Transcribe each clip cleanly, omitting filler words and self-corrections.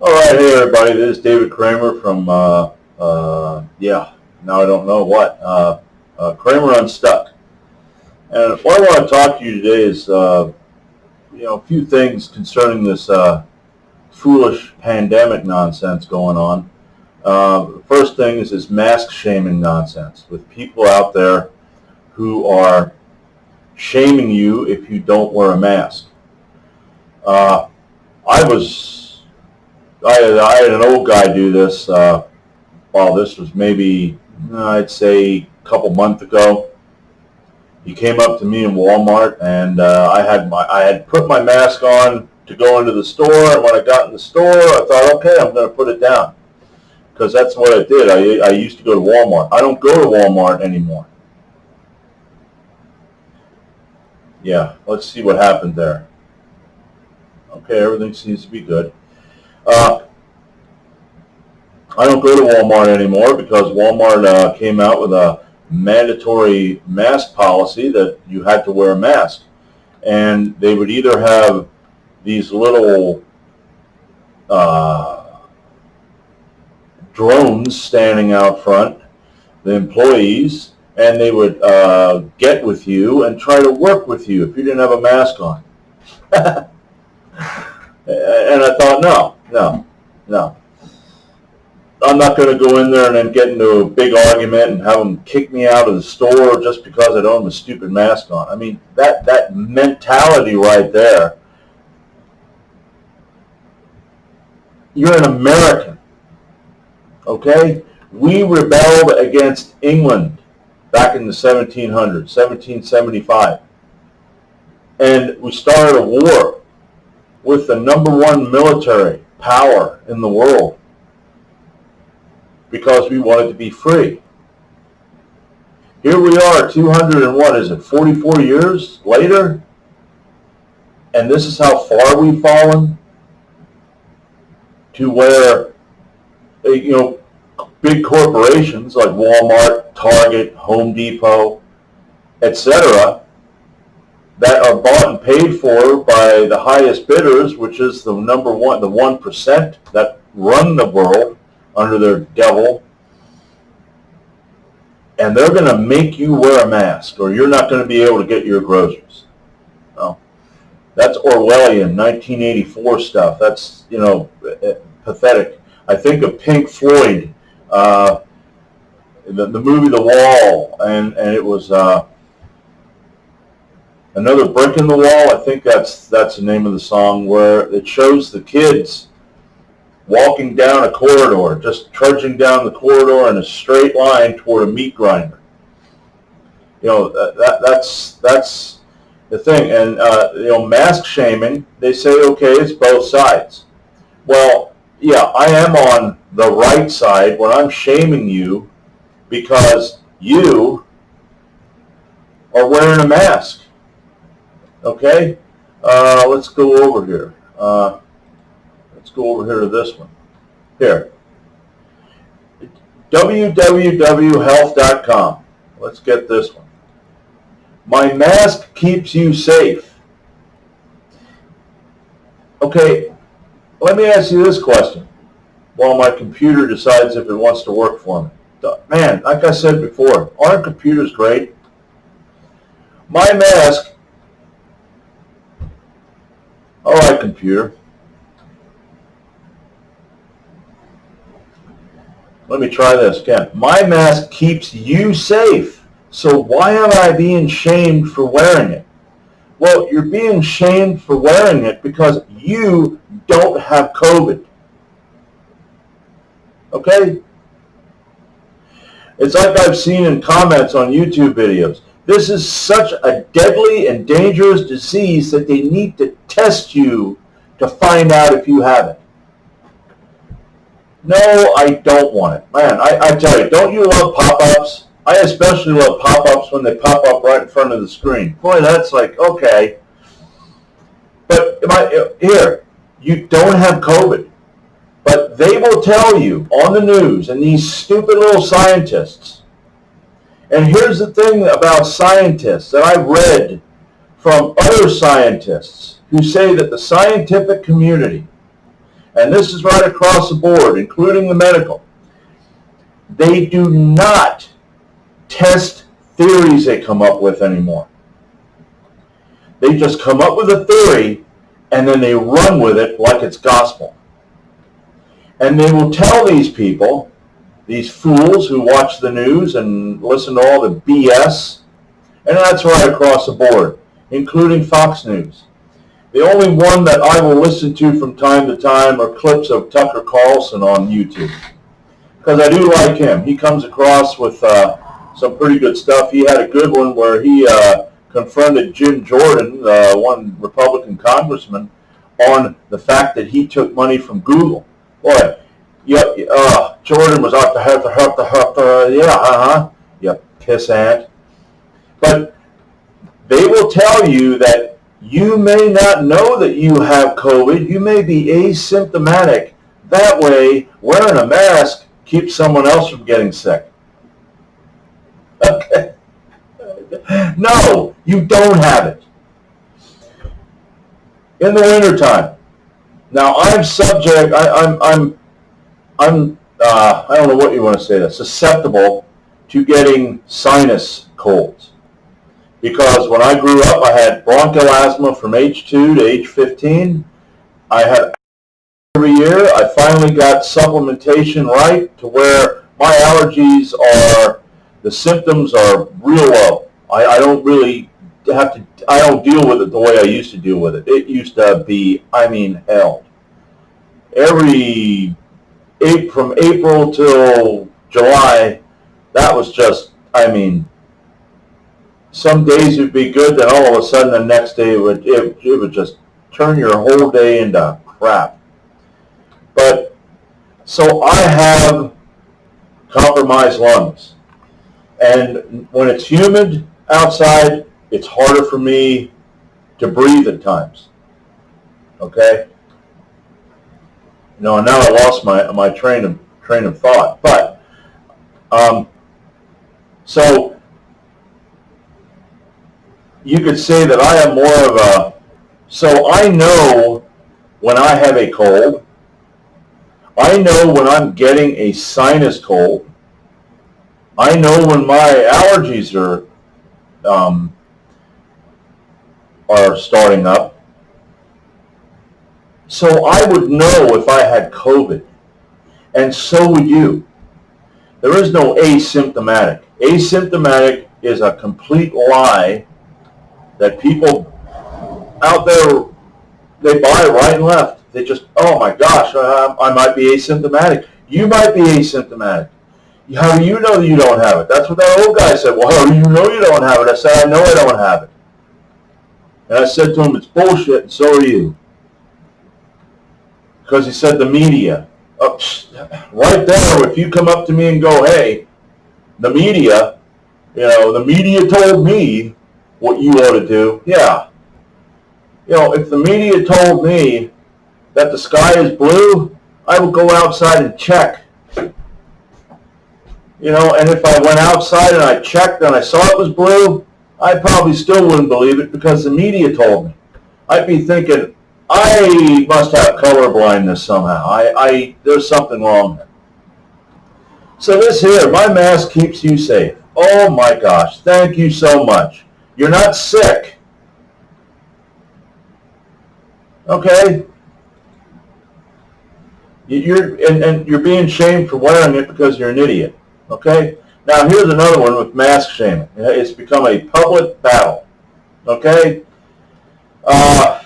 All right, hey everybody, this is David Kramer from, now I don't know what, Kramer Unstuck. And what I want to talk to you today is, a few things concerning this foolish pandemic nonsense going on. The first thing is this mask shaming nonsense with people out there who are shaming you if you don't wear a mask. I had an old guy do this. This was maybe, I'd say, a couple months ago. He came up to me in Walmart, and I had put my mask on to go into the store. And when I got in the store, I thought, okay, I'm going to put it down, because that's what I did. I used to go to Walmart. I don't go to Walmart anymore. Yeah, let's see what happened there. Okay, everything seems to be good. I don't go to Walmart anymore because Walmart came out with a mandatory mask policy that you had to wear a mask. And they would either have these little drones standing out front, the employees, and they would get with you and try to work with you if you didn't have a mask on. And I thought, no. I'm not going to go in there and then get into a big argument and have them kick me out of the store just because I don't have a stupid mask on. I mean, that mentality right there. You're an American, okay? We rebelled against England back in the 1700s, 1775. And we started a war with the #1 military power in the world because we wanted to be free. Here we are, 44 years later, and this is how far we've fallen to where, big corporations like Walmart, Target, Home Depot, etc., that are bought and paid for by the highest bidders, which is the #1, the 1% that run the world under their devil, and they're going to make you wear a mask or you're not going to be able to get your groceries. No. That's Orwellian 1984 stuff. That's, pathetic. I think of Pink Floyd, the movie The Wall, and it was Another Brick in the Wall. I think that's the name of the song, where it shows the kids walking down a corridor, just trudging down the corridor in a straight line toward a meat grinder. That's the thing. And mask shaming, they say, okay, it's both sides. Well, yeah, I am on the right side when I'm shaming you because you are wearing a mask. Okay, let's go over here. Let's go over here to this one. Here, www.health.com. Let's get this one. My mask keeps you safe. Okay, let me ask you this question while my computer decides if it wants to work for me. Man, like I said before, aren't computers great? My mask. All right, computer. Let me try this again. My mask keeps you safe. So why am I being shamed for wearing it? Well, you're being shamed for wearing it because you don't have COVID. Okay? It's like I've seen in comments on YouTube videos. This is such a deadly and dangerous disease that they need to test you to find out if you have it. No, I don't want it. Man, I tell you, don't you love pop-ups? I especially love pop-ups when they pop up right in front of the screen. Boy, that's like, okay. But here, you don't have COVID. But they will tell you on the news, and these stupid little scientists. And here's the thing about scientists that I've read from other scientists who say that the scientific community and this is right across the board, including the medical, they do not test theories they come up with anymore. They just come up with a theory and then they run with it like it's gospel. And they will tell these people, these fools who watch the news and listen to all the BS, and that's right across the board, including Fox News. The only one that I will listen to from time to time are clips of Tucker Carlson on YouTube, because I do like him. He comes across with some pretty good stuff. He had a good one where he confronted Jim Jordan, one Republican congressman, on the fact that he took money from Google. Boy, Jordan was out you pissant. But they will tell you that you may not know that you have COVID. You may be asymptomatic. That way, wearing a mask keeps someone else from getting sick. Okay. No, you don't have it. In the wintertime. Now I'm subject. I'm I don't know what you want to say. That susceptible to getting sinus colds, because when I grew up, I had bronchial asthma from age 2 to age 15. I had every year. I finally got supplementation right to where my allergies are. The symptoms are real low. I don't really have to, I don't deal with it the way I used to deal with it. It used to be, hell. From April till July, that was just, some days would be good, then all of a sudden the next day it would just turn your whole day into crap. But, so I have compromised lungs. And when it's humid outside, it's harder for me to breathe at times. Okay? Now I lost my train of thought. But so you could say that I am more of a. So I know when I have a cold. I know when I'm getting a sinus cold. I know when my allergies are starting up. So I would know if I had COVID, and so would you. There is no asymptomatic. Asymptomatic is a complete lie that people out there, they buy right and left. They just, oh my gosh, I might be asymptomatic. You might be asymptomatic. How do you know that you don't have it? That's what that old guy said. Well, how do you know you don't have it? I said, I know I don't have it. And I said to him, it's bullshit, and so are you. Because he said the media. Right there, if you come up to me and go, hey, the media told me what you ought to do. Yeah. If the media told me that the sky is blue, I would go outside and check. And if I went outside and I checked and I saw it was blue, I probably still wouldn't believe it because the media told me. I'd be thinking, I must have color blindness somehow. There's something wrong there. So this here, my mask keeps you safe. Oh my gosh, thank you so much. You're not sick. Okay? You're being shamed for wearing it because you're an idiot. Okay? Now here's another one with mask shaming. It's become a public battle. Okay? Part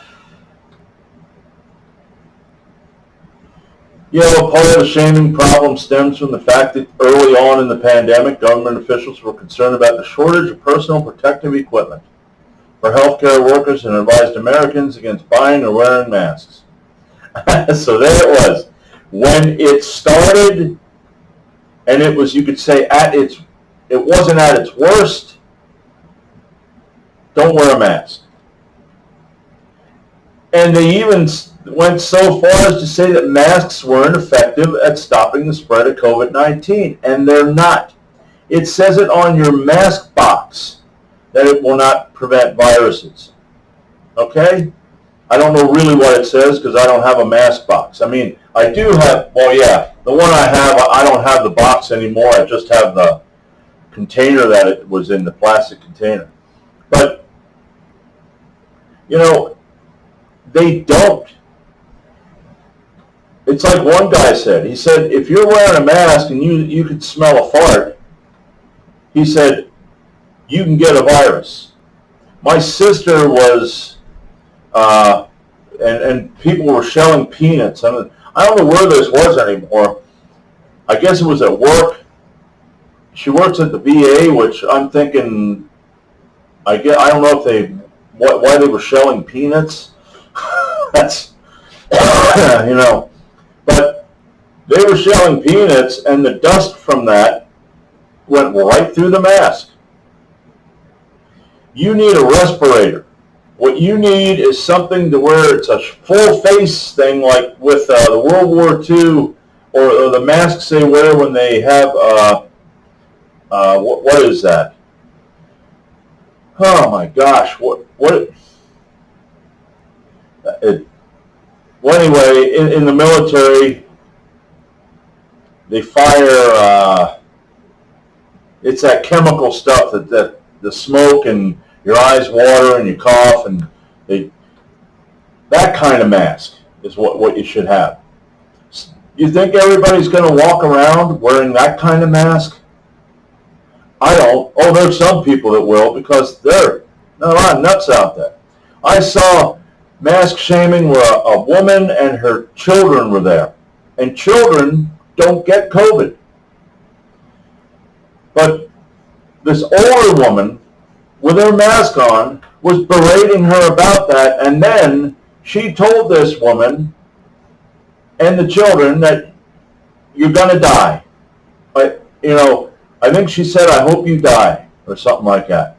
of the shaming problem stems from the fact that early on in the pandemic, government officials were concerned about the shortage of personal protective equipment for healthcare workers and advised Americans against buying or wearing masks. So there it was. When it started, and it was, you could say, it wasn't at its worst, don't wear a mask. And they even went so far as to say that masks weren't effective at stopping the spread of COVID-19, and they're not. It says it on your mask box that it will not prevent viruses. Okay? I don't know really what it says because I don't have a mask box. I mean, I do have, well, yeah, the one I have, I don't have the box anymore. I just have the container that it was in, the plastic container. But, you know, they don't. It's like one guy said. He said, if you're wearing a mask and you could smell a fart, he said, you can get a virus. My sister was, and people were shelling peanuts. I don't know where this was anymore. I guess it was at work. She works at the VA, which I'm thinking, I don't know if why they were shelling peanuts. That's, you know, but they were shelling peanuts, and the dust from that went right through the mask. You need a respirator. What you need is something to where it's a full face thing, like with the World War II, or the masks they wear when they have, what is that? Oh my gosh, well anyway, in the military, they fire, it's that chemical stuff that the smoke and your eyes water and you cough, and that kind of mask is what you should have. You think everybody's going to walk around wearing that kind of mask? I don't. Oh, there's some people that will, because there are a lot of nuts out there. I saw mask shaming where a woman and her children were there, and children don't get COVID. But this older woman with her mask on was berating her about that, and then she told this woman and the children that you're going to die. I think she said, I hope you die, or something like that.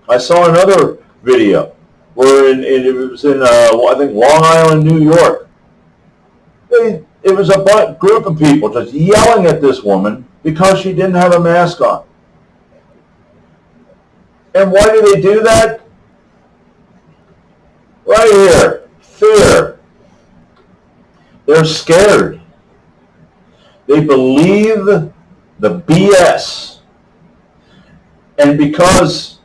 I saw another video where it was in, I think, Long Island, New York. It was a group of people just yelling at this woman because she didn't have a mask on. And why do they do that? Right here, fear. They're scared. They believe the BS. And because,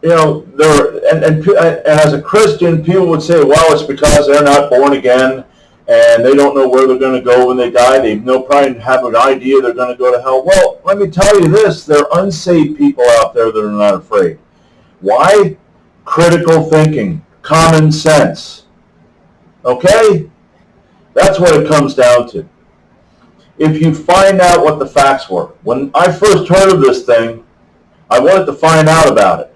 and as a Christian, people would say, well, it's because they're not born again and they don't know where they're going to go when they die. They probably have an idea they're going to go to hell. Well, let me tell you this. There are unsaved people out there that are not afraid. Why? Critical thinking, common sense. Okay? That's what it comes down to. If you find out what the facts were. When I first heard of this thing, I wanted to find out about it.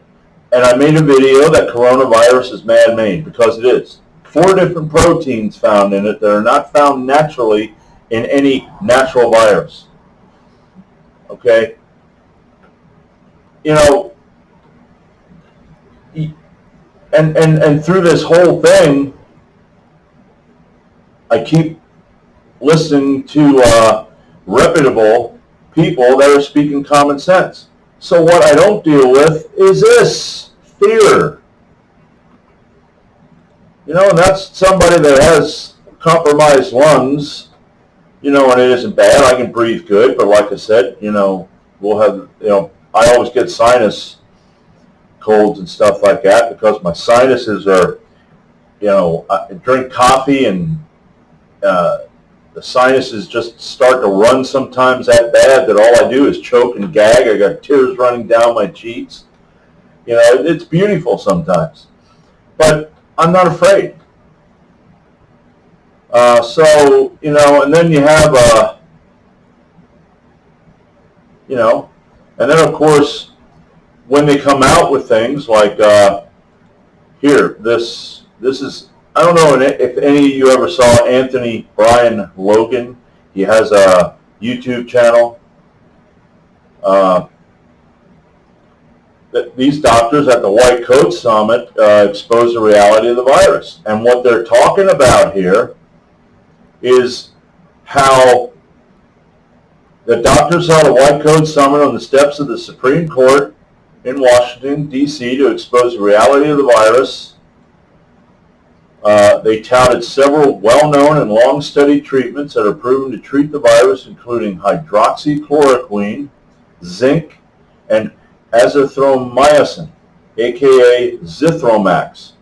And I made a video that coronavirus is man-made, because it is. 4 different proteins found in it that are not found naturally in any natural virus. Okay? And through this whole thing, I keep listening to reputable people that are speaking common sense. So what I don't deal with is this, fear. And that's somebody that has compromised lungs, and it isn't bad. I can breathe good, but like I said, we'll have, I always get sinus colds and stuff like that because my sinuses are, I drink coffee and the sinuses just start to run sometimes that bad that all I do is choke and gag. I got tears running down my cheeks. It's beautiful sometimes. But I'm not afraid. And then you have, and then of course, when they come out with things like, here, this is, I don't know if any of you ever saw Anthony Brian Logan. He has a YouTube channel. These doctors at the White Coat Summit expose the reality of the virus. And what they're talking about here is how the doctors saw the White Coat Summit on the steps of the Supreme Court in Washington, D.C. to expose the reality of the virus. They touted several well-known and long-studied treatments that are proven to treat the virus, including hydroxychloroquine, zinc, and azithromycin, aka Zithromax.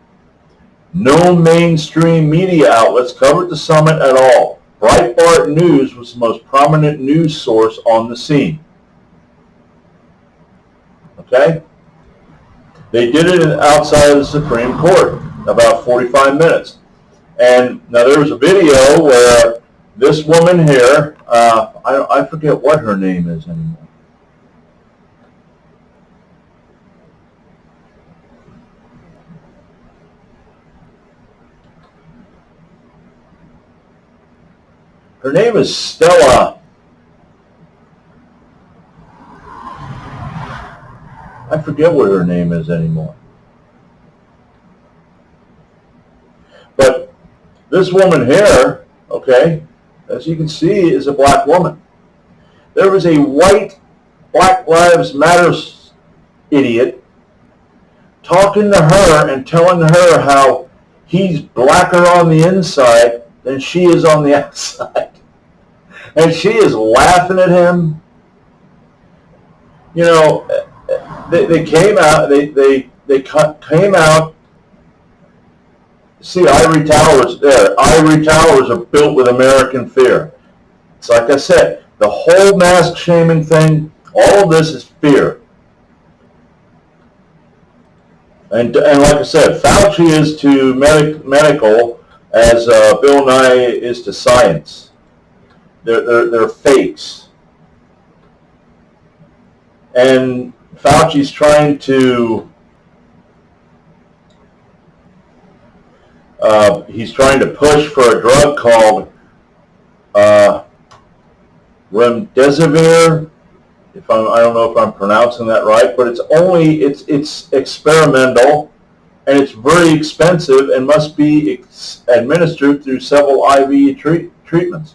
No mainstream media outlets covered the summit at all. Breitbart News was the most prominent news source on the scene. Okay? They did it outside of the Supreme Court, about 45 minutes. And now there was a video where this woman here, I forget what her name is anymore. Her name is Stella. I forget what her name is anymore. But this woman here, okay, as you can see, is a black woman. There was a white Black Lives Matter idiot talking to her and telling her how he's blacker on the inside than she is on the outside. And she is laughing at him. You know, they came out, came out. See, ivory towers there. Ivory towers are built with American fear. It's like I said, the whole mask shaming thing, all of this is fear. And like I said, Fauci is to medical as Bill Nye is to science. They're fakes. And Fauci's trying to push for a drug called remdesivir. I don't know if I'm pronouncing that right, but it's experimental, and it's very expensive and must be administered through several IV treatments.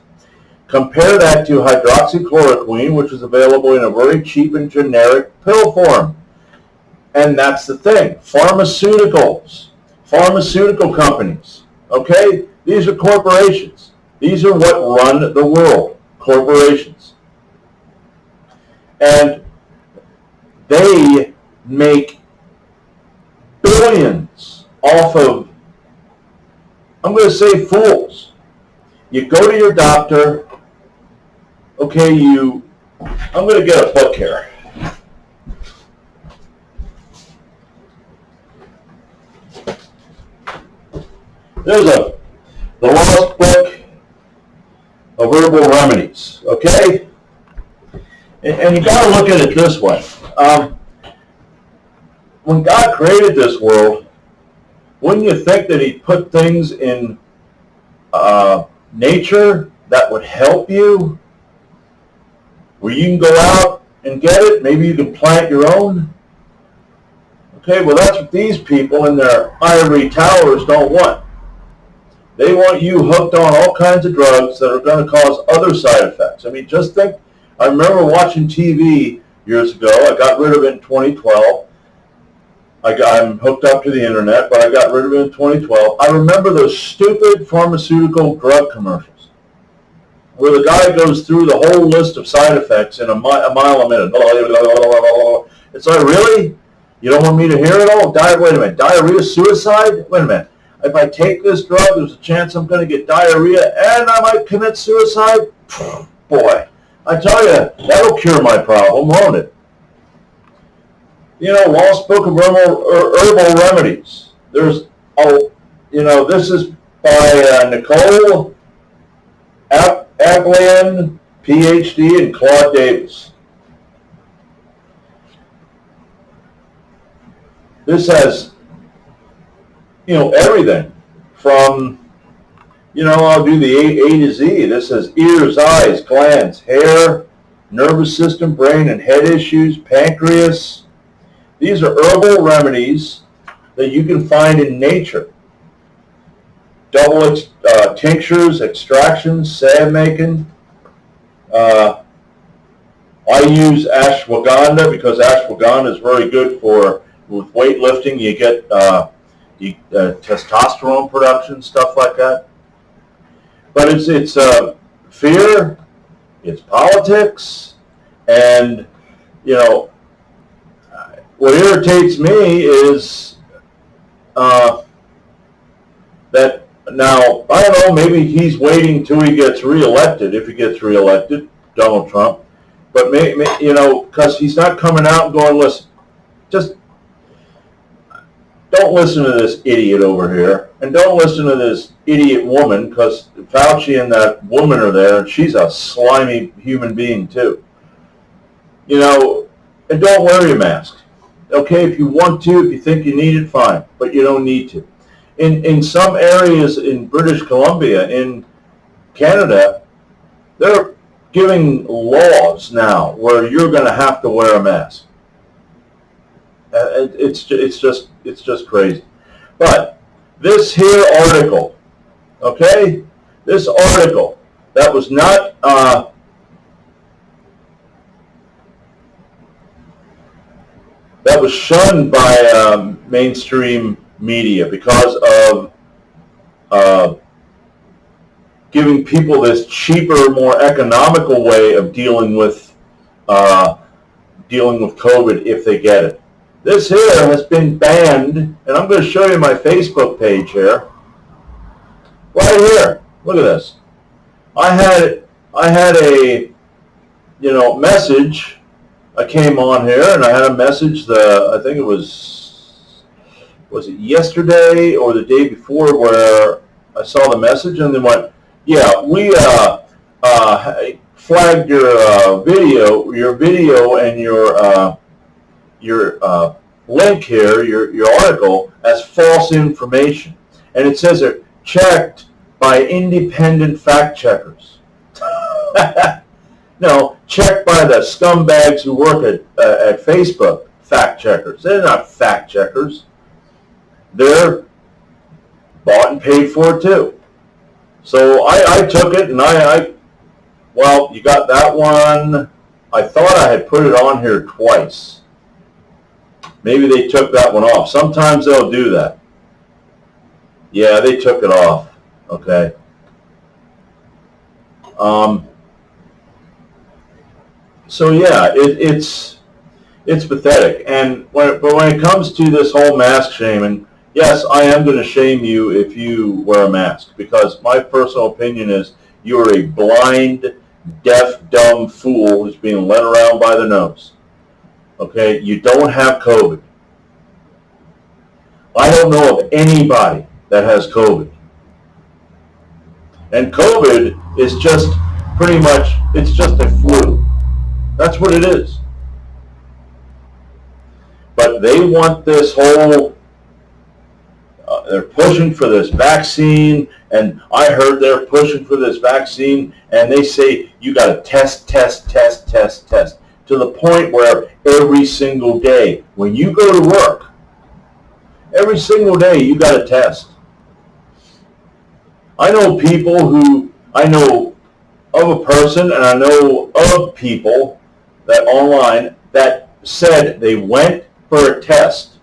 Compare that to hydroxychloroquine, which is available in a very cheap and generic pill form. And that's the thing. Pharmaceutical companies, okay? These are corporations. These are what run the world, corporations. And they make billions off of, I'm going to say, fools. You go to your doctor, okay, I'm going to get a book here. There's the Lost Book of Herbal Remedies, okay? And you got to look at it this way. When God created this world, wouldn't you think that He put things in nature that would help you? Where you can go out and get it? Maybe you can plant your own? Okay, well that's what these people in their ivory towers don't want. They want you hooked on all kinds of drugs that are going to cause other side effects. I mean, just think, I remember watching TV years ago. I got rid of it in 2012. I'm hooked up to the internet, but I got rid of it in 2012. I remember those stupid pharmaceutical drug commercials where the guy goes through the whole list of side effects in a mile a minute. It's like, really? You don't want me to hear it all? Wait a minute. Diarrhea, suicide? Wait a minute. If I take this drug, there's a chance I'm going to get diarrhea and I might commit suicide? Boy, I tell you, that'll cure my problem, won't it? You know, Lost Book of Herbal Remedies. This is by Nicole Ablian, PhD, and Claude Davis. This has, everything from, I'll do the A to Z. This has ears, eyes, glands, hair, nervous system, brain, and head issues, pancreas. These are herbal remedies that you can find in nature. Double tinctures, extractions, salve making, I use ashwagandha because ashwagandha is very good for with weightlifting. You get testosterone production, stuff like that. But it's fear, it's politics, and you know what irritates me is that now I don't know. Maybe he's waiting till he gets reelected. If he gets reelected, Donald Trump. But because he's not coming out and going, listen, just don't listen to this idiot over here, and don't listen to this idiot woman, because Fauci and that woman are there, and she's a slimy human being too. And don't wear your mask. Okay, if you want to, if you think you need it, fine, but you don't need to. In some areas in British Columbia, in Canada, they're giving laws now where you're going to have to wear a mask. It's just crazy. But this here article, okay, this article that was not that was shunned by mainstream media because of giving people this cheaper, more economical way of dealing with COVID if they get it. This here has been banned, and I'm going to show you my Facebook page here. Right here. Look at this. I had a message. I came on here and I had a message. I think it was it yesterday or the day before, where I saw the message and they went, yeah, we flagged your video and your link here, your article, as false information, and it says it checked by independent fact checkers. No, checked by the scumbags who work at Facebook, fact checkers. They're not fact checkers. They're bought and paid for too. So I took it, and well, you got that one. I thought I had put it on here twice. Maybe they took that one off. Sometimes they'll do that. Yeah, they took it off. Okay. So yeah, it's pathetic. And when it comes to this whole mask shaming, yes, I am going to shame you if you wear a mask, because my personal opinion is you are a blind, deaf, dumb fool who's being led around by the nose. Okay, you don't have COVID. I don't know of anybody that has COVID. And COVID is just pretty much, it's just a flu. That's what it is. But they want this whole, they're pushing for this vaccine, and I heard they're pushing for this vaccine, and they say you got to test, to the point where every single day, when you go to work, every single day you got to test. I know of a person, and I know of people that online that said they went for a test.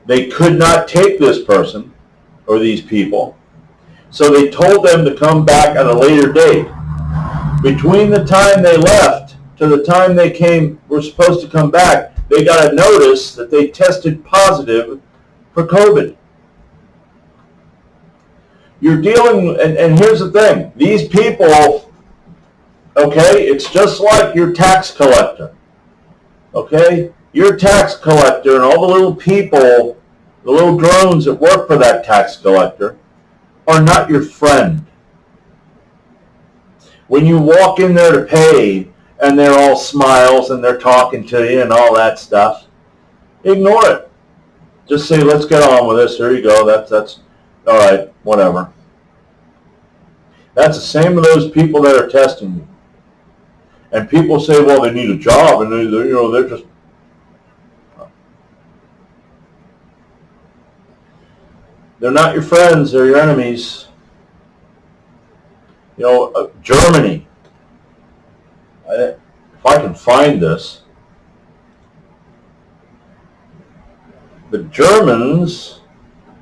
They could not take this person or these people, so they told them to come back at a later date. Between the time they left to the time they were supposed to come back, they got a notice that they tested positive for COVID. You're dealing, and here's the thing, these people, okay, it's just like your tax collector, okay? Your tax collector and all the little people, the little drones that work for that tax collector, are not your friend. When you walk in there to pay and they're all smiles and they're talking to you and all that stuff, ignore it. Just say, let's get on with this. There you go. That's all right, whatever. That's the same with those people that are testing you. And people say, well, they need a job, and they're just. They're not your friends, they're your enemies. Germany. if I can find this, the Germans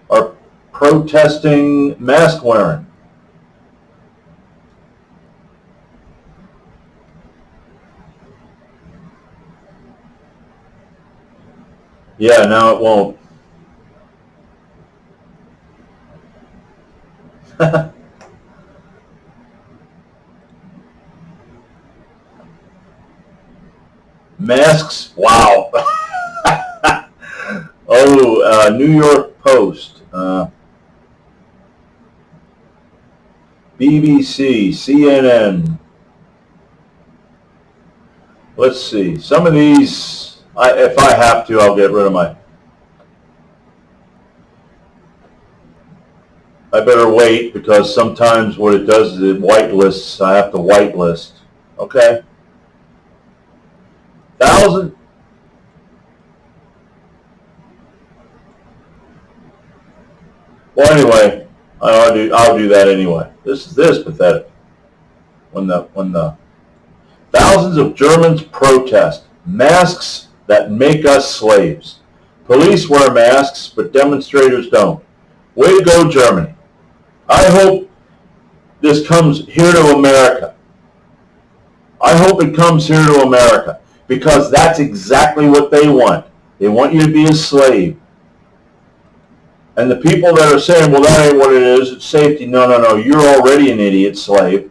are protesting mask wearing. Yeah, now it won't. Masks, wow. Oh, New York Post, BBC, CNN. Let's see. Some of these, if I have to, I'll get rid of my. I better wait because sometimes what it does is it whitelists. I have to whitelist. Okay. 1,000. Well, anyway, I'll do that anyway. This is pathetic. When the thousands of Germans protest masks that make us slaves. Police wear masks, but demonstrators don't. Way to go, Germany. I hope this comes here to America. I hope it comes here to America because that's exactly what they want. They want you to be a slave. And the people that are saying, well, that ain't what it is, it's safety. No, no, no, you're already an idiot slave.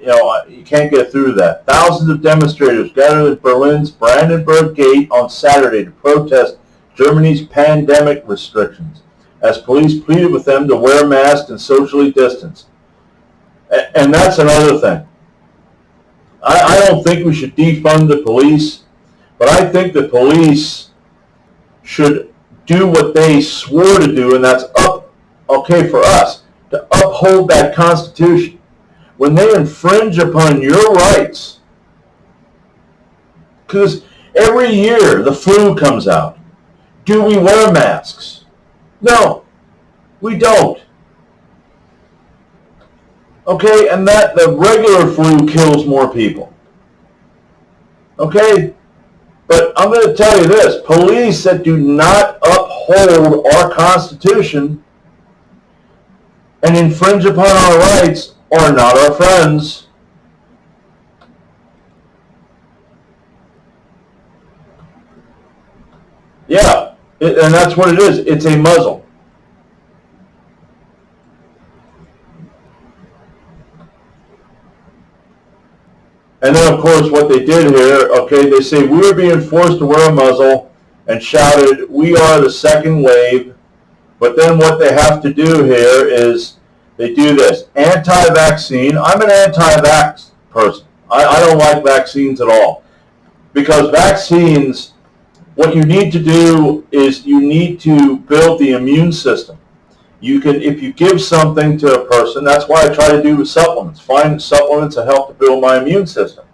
You know, you can't get through that. Thousands of demonstrators gathered at Berlin's Brandenburg Gate on Saturday to protest Germany's pandemic restrictions, as police pleaded with them to wear masks and socially distance. And that's another thing. I don't think we should defund the police, but I think the police should do what they swore to do, and that's okay for us, to uphold that Constitution. When they infringe upon your rights, because every year the flu comes out, do we wear masks? No, we don't. Okay, and that the regular flu kills more people. Okay, but I'm going to tell you this, police that do not uphold our Constitution and infringe upon our rights are not our friends. Yeah, and that's what it is. It's a muzzle. And then, of course, what they did here, okay, they say we were being forced to wear a muzzle and shouted, we are the second wave. But then what they have to do here is they do this. Anti-vaccine. I'm an anti-vax person. I don't like vaccines at all. Because vaccines, what you need to do is you need to build the immune system. You can, if you give something to a person, that's why I try to do with supplements. Find supplements that help to build my immune system.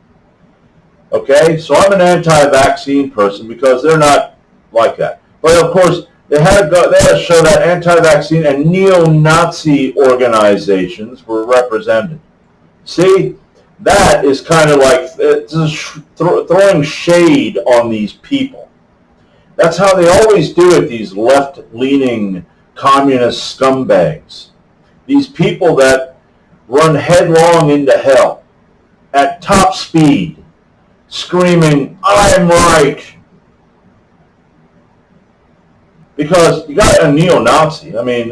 Okay, so I'm an anti-vaccine person because they're not like that. But of course, they had to show that anti-vaccine and neo-Nazi organizations were represented. See, that is kind of like throwing shade on these people. That's how they always do it, these left-leaning communist scumbags. These people that run headlong into hell at top speed, screaming, I'm right. Because you got a neo-Nazi. I mean,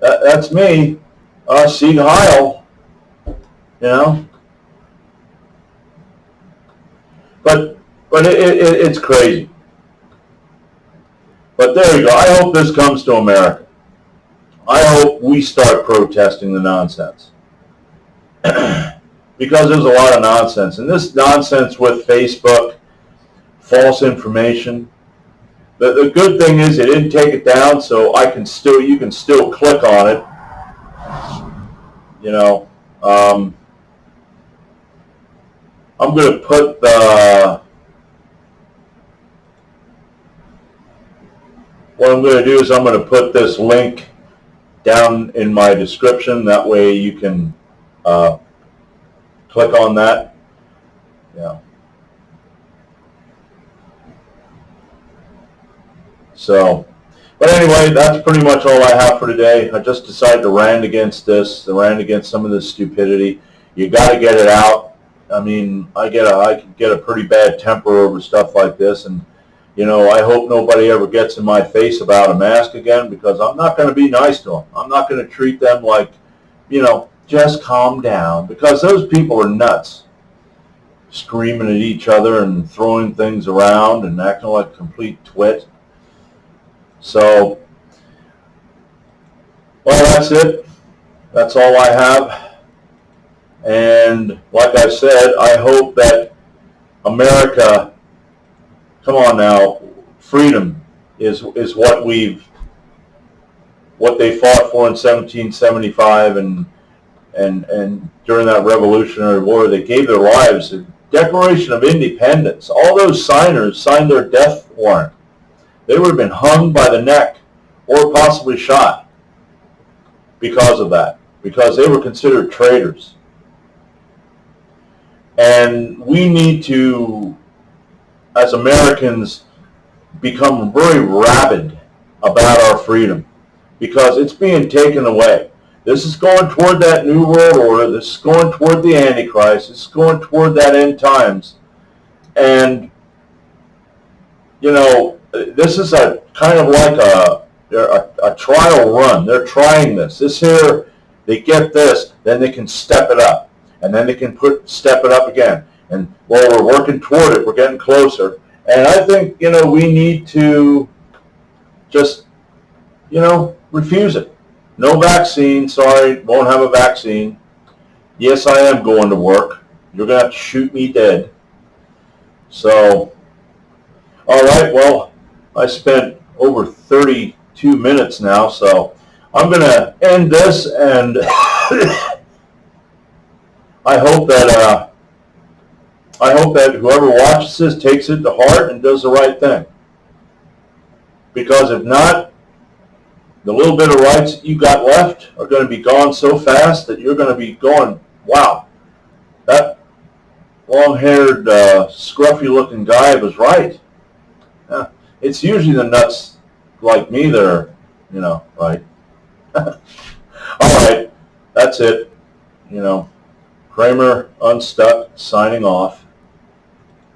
that's me. Sieg Heil, you know. But it's crazy. But there you go. I hope this comes to America. I hope we start protesting the nonsense. Because there's a lot of nonsense. And this nonsense with Facebook, false information. The good thing is they didn't take it down, so you can still click on it. You know, I'm going to put what I'm going to do is I'm going to put this link down in my description. That way you can Click on that. Yeah. So, but anyway, that's pretty much all I have for today. I just decided to rant against this, to rant against some of this stupidity. You got to get it out. I mean, I can get a pretty bad temper over stuff like this, and I hope nobody ever gets in my face about a mask again, because I'm not going to be nice to them. I'm not going to treat them like, just calm down, because those people are nuts, screaming at each other and throwing things around and acting like a complete twit. So, well, that's it. That's all I have. And like I said, I hope that America, come on now, freedom is what they fought for in 1775 and during that Revolutionary War. They gave their lives. The Declaration of Independence. All those signers signed their death warrant. They would have been hung by the neck or possibly shot because of that, because they were considered traitors. And we need to, as Americans, become very rabid about our freedom, because it's being taken away. This is going toward that New World Order. This is going toward the Antichrist. This is going toward that end times. And, this is a kind of like a trial run. They're trying this. This here, they get this, then they can step it up. And then they can step it up again. And while we're working toward it, we're getting closer. And I think, we need to just, refuse it. No vaccine, sorry, won't have a vaccine. Yes, I am going to work. You're going to have to shoot me dead. So, all right, well, I spent over 32 minutes now, so I'm going to end this, and I hope that whoever watches this takes it to heart and does the right thing. Because if not, the little bit of rights that you got left are going to be gone so fast that you're going to be going, wow, that long-haired, scruffy-looking guy was right. It's usually the nuts like me that are, right. All right, that's it. Kramer Unstuck signing off.